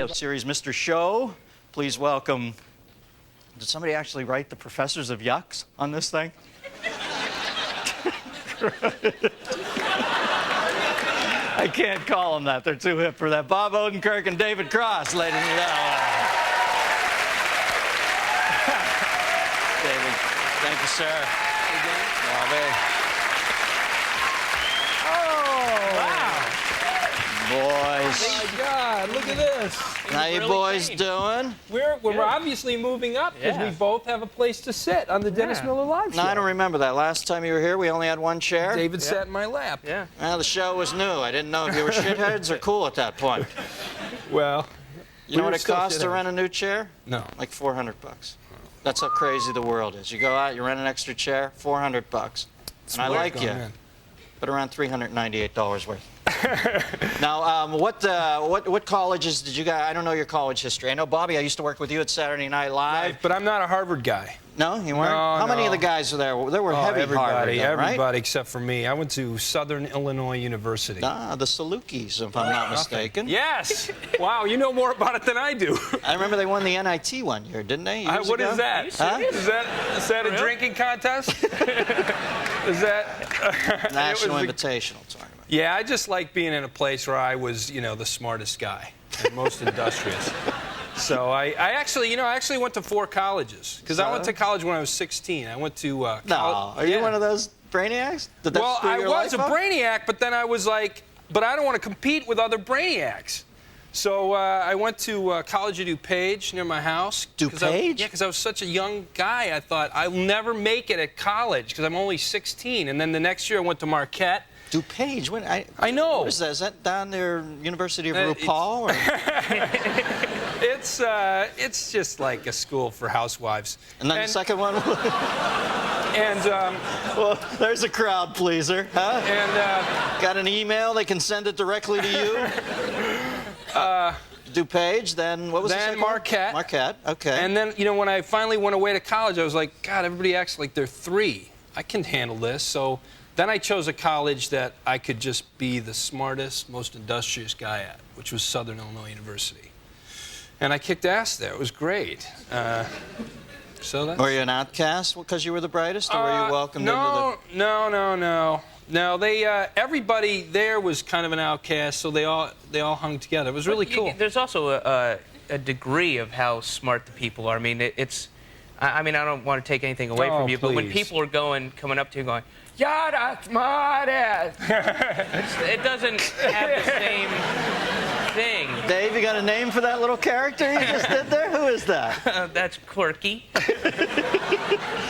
Series Mr. Show. Please welcome. Did somebody actually write the Professors of Yucks on this thing? I can't call them that. They're too hip for that. Bob Odenkirk and David Cross, ladies and gentlemen. David, thank you, sir. Boys. Oh my God, look at this. How you boys doing? We're obviously moving up because we both have a place to sit on the Dennis Miller Live show. No, I don't remember that. Last time you were here, we only had one chair. David sat in my lap. Yeah. Well, the show was new. I didn't know if you were shitheads or cool at that point. Well, You know what it costs to rent a new chair? No. Like $400. That's how crazy the world is. You go out, you rent an extra chair, $400. And I like you, but around $398 worth. Now, what colleges did you guys? I don't know your college history. I know, Bobby, I used to work with you at Saturday Night Live. But I'm not a Harvard guy. No, you weren't? No, How many of the guys were there? There were heavy Harvard, though, right? Everybody except for me. I went to Southern Illinois University. Ah, the Salukis, if I'm not mistaken. Yes. Wow, you know more about it than I do. I remember they won the NIT one year, didn't they? What is that? Huh? Is that a drinking contest? Is that National Invitational Tournament. Yeah, I just like being in a place where I was, the smartest guy and most industrious. So I actually went to 4 colleges because I went to college when I was 16. I went to No, are you one of those brainiacs? Did that screw your I was life a up? brainiac, but then I was like, but I don't want to compete with other brainiacs. So I went to College of DuPage near my house. DuPage? Yeah, because I was such a young guy. I thought I'll never make it at college because I'm only 16. And then the next year I went to Marquette. DuPage? I know. What is that? Is that down near University of RuPaul? It's just like a school for housewives. And then the second one? Well, there's a crowd pleaser, huh? And got an email? They can send it directly to you? DuPage, then what was the second Marquette. one? Marquette, okay. And then, when I finally went away to college, I was like, God, everybody acts like they're 3. I can handle this. So then I chose a college that I could just be the smartest, most industrious guy at, which was Southern Illinois University. And I kicked ass there. It was great. Were you an outcast because you were the brightest, or were you welcomed into the... No, everybody there was kind of an outcast, so they all hung together. It was really cool. There's also a degree of how smart the people are. I mean, I don't want to take anything away from you, but when people are coming up to you going, "You're the smartest," it doesn't have the same thing. Dave, you got a name for that little character you just did there? Who is that? That's quirky.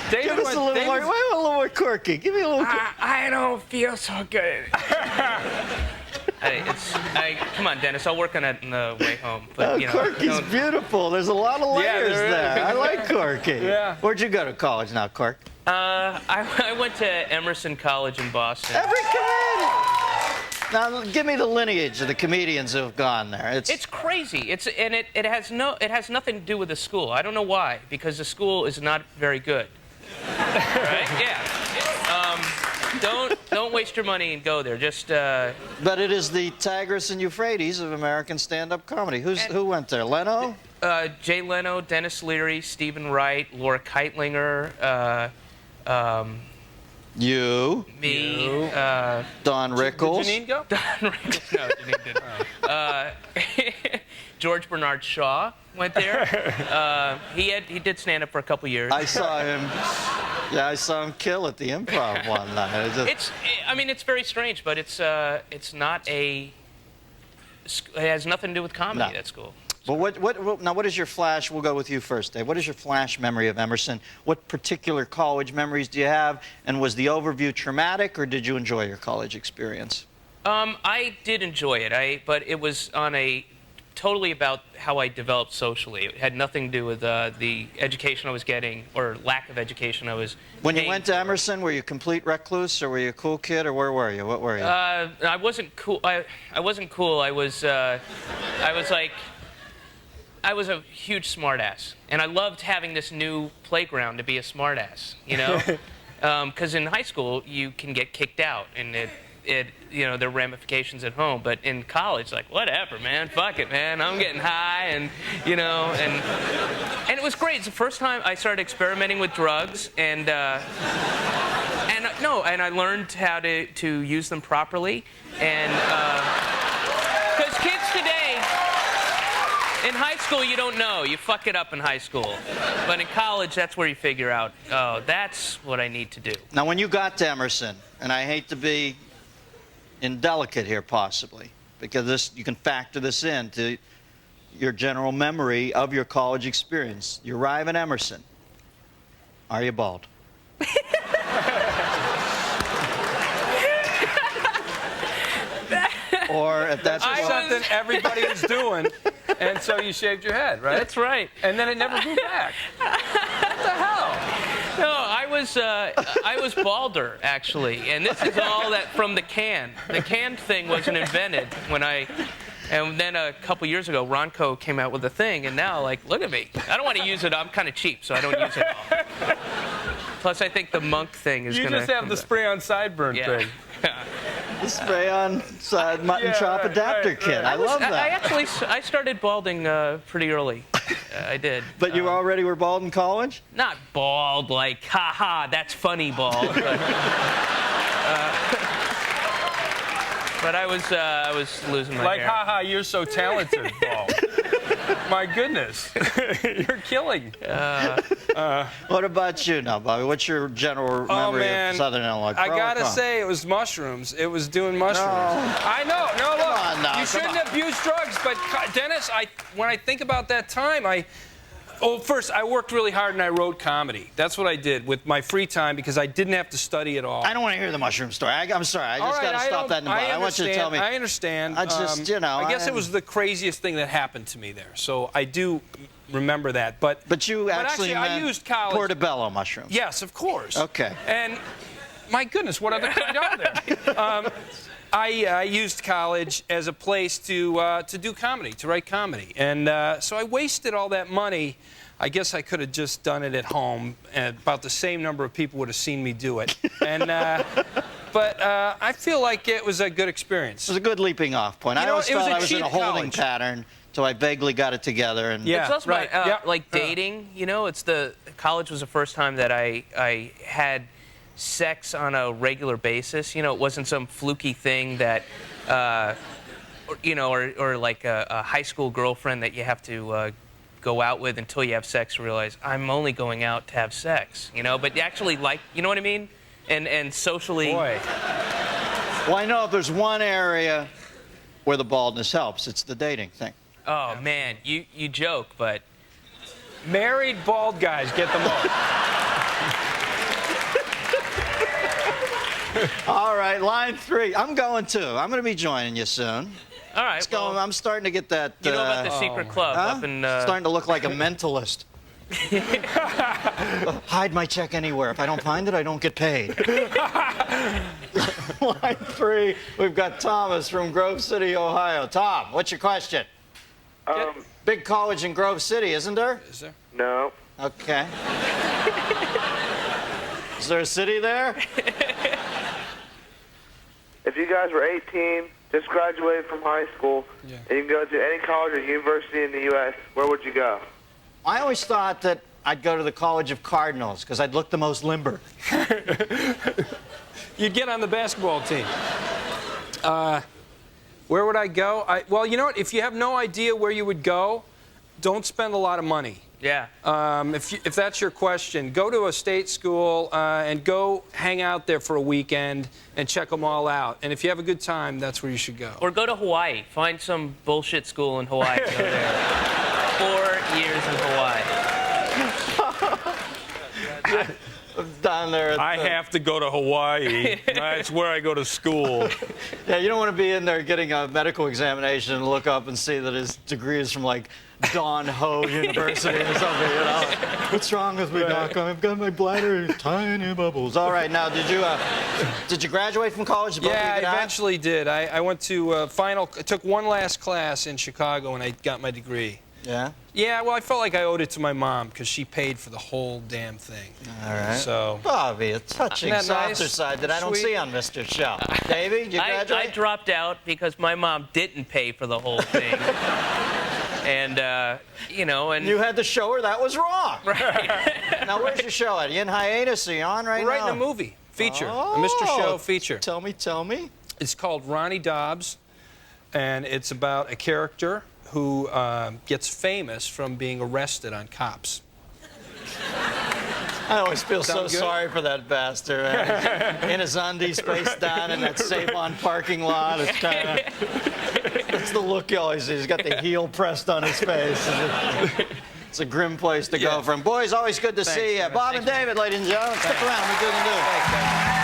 Give us a little more quirky. Give me a little. I don't feel so good. Come on, Dennis. I'll work on it on the way home. But, Quirky's beautiful. There's a lot of layers there. I like Quirky. Yeah. Where'd you go to college now, Quirk? I went to Emerson College in Boston. Every comedian. Now, give me the lineage of the comedians who have gone there. It's crazy. It has nothing to do with the school. I don't know why, because the school is not very good. Right? Yeah. Don't waste your money and go there. Just. But it is the Tigris and Euphrates of American stand-up comedy. Who went there? Leno? Jay Leno, Dennis Leary, Stephen Wright, Laura Keitlinger. You. Me. Don Rickles. Did Janine go? Don Rickles. No, Janine didn't. George Bernard Shaw went there. He did stand up for a couple years. I saw him. Yeah, I saw him kill at the Improv one night. It's very strange, but it's not a. It has nothing to do with comedy. That school. Well, what is your flash? We'll go with you first, Dave. What is your flash memory of Emerson? What particular college memories do you have? And was the overview traumatic, or did you enjoy your college experience? I did enjoy it. But it was totally about how I developed socially. It had nothing to do with the education I was getting or lack of education I was. When you went to Emerson, were you a complete recluse, or were you a cool kid, or where were you? What were you? I wasn't cool. I wasn't cool. I was a huge smartass, and I loved having this new playground to be a smartass. Because in high school you can get kicked out, and there are ramifications at home. But in college, like, whatever, man, fuck it, man. I'm getting high, and it was great. It's the first time I started experimenting with drugs, and I learned how to use them properly, and because kids today, in high school, you don't know. You fuck it up in high school. But in college, that's where you figure out, oh, that's what I need to do. Now, when you got to Emerson, and I hate to be indelicate here possibly, because you can factor this into your general memory of your college experience. You arrive in Emerson. Are you bald? Or if that's something everybody was doing, and so you shaved your head, right? That's right. And then it never grew back. What the hell? No, I was balder, actually, and this is all that from the can. The can thing wasn't invented and then a couple years ago, Ronco came out with a thing, and now, like, look at me. I don't want to use it. I'm kind of cheap, so I don't use it all. Plus, I think the monk thing is going to... You just have the spray-on sideburn thing. The spray-on mutton chop adapter kit. I love that. I started balding pretty early. I did. But you already were bald in college? Not bald, like, ha-ha, that's funny bald. But I was losing my hair. Like, haha, you're so talented, bald. My goodness, you're killing. What about you now, Bobby? What's your general memory of Southern Illinois? I gotta say, it was mushrooms. It was doing mushrooms. No. I know. No, look. Come on now, you shouldn't abuse drugs, but Dennis, when I think about that time, first, I worked really hard and I wrote comedy. That's what I did with my free time because I didn't have to study at all. I don't want to hear the mushroom story. I'm sorry. I just got to stop that in the butt. I want you to tell me. I understand. I just, I guess it was the craziest thing that happened to me there. So I do remember that. But you actually I used college. Portobello mushrooms. Yes, of course. Okay. And my goodness, what other kind are there? I used college as a place to do comedy, to write comedy. And so I wasted all that money. I guess I could have just done it at home, and about the same number of people would have seen me do it. And, but I feel like it was a good experience. It was a good leaping off point. I always thought I was in a holding pattern, so I vaguely got it together. And it's also like dating, college was the first time that I had sex on a regular basis. It wasn't some fluky thing that, or like a high school girlfriend that you have to go out with until you have sex to realize I'm only going out to have sex, but actually you know what I mean? And socially. Boy. Well, I know if there's one area where the baldness helps, it's the dating thing. Oh, man, you joke, but... Married bald guys get the most. All right, line 3. I'm going too. I'm going to be joining you soon. All right. I'm starting to get that. You know about the secret club up in. Starting to look like a mentalist. Hide my check anywhere. If I don't find it, I don't get paid. Line 3. We've got Thomas from Grove City, Ohio. Tom, what's your question? Big college in Grove City, isn't there? Is there? No. Okay. Is there a city there? If you guys were 18, just graduated from high school, and you can go to any college or university in the U.S., where would you go? I always thought that I'd go to the College of Cardinals because I'd look the most limber. You'd get on the basketball team. Where would I go? Well, you know what? If you have no idea where you would go, don't spend a lot of money. Yeah. If that's your question, go to a state school and go hang out there for a weekend and check them all out. And if you have a good time, that's where you should go. Or go to Hawaii. Find some bullshit school in Hawaii. Go there. 4 years in Hawaii. Down there. I have to go to Hawaii. That's where I go to school. Yeah, you don't want to be in there getting a medical examination and look up and see that his degree is from like Don Ho University or something, What's wrong with me, Doc? I've got my bladder in tiny bubbles. All right, now, did you graduate from college? Yeah, I eventually did. I went to took one last class in Chicago and I got my degree. Yeah? Yeah, well, I felt like I owed it to my mom because she paid for the whole damn thing. All right. So, Bobby, a touching Isn't that softer nice? side that I don't Sweet. see on Mr. Show. Davey, did you I graduate? dropped out because my mom didn't pay for the whole thing. And, you know, and... You had to show her that was wrong. Right. Now, where's your show at? Are you in hiatus? Are you on right we're now? writing a movie feature, Oh, a Mr. Show feature. Tell me. It's called Ronnie Dobbs, and it's about a character who gets famous from being arrested on cops. I always feel so Sound good? sorry for that bastard. In his undies, face down in that Save-On parking lot. It's kind of... That's the look he always sees. He's got the heel pressed on his face. It's a grim place to go from. Boys, always good to see you. man. Bob and David, ladies and gentlemen. Stick around. We're doing the news. Thanks, guys.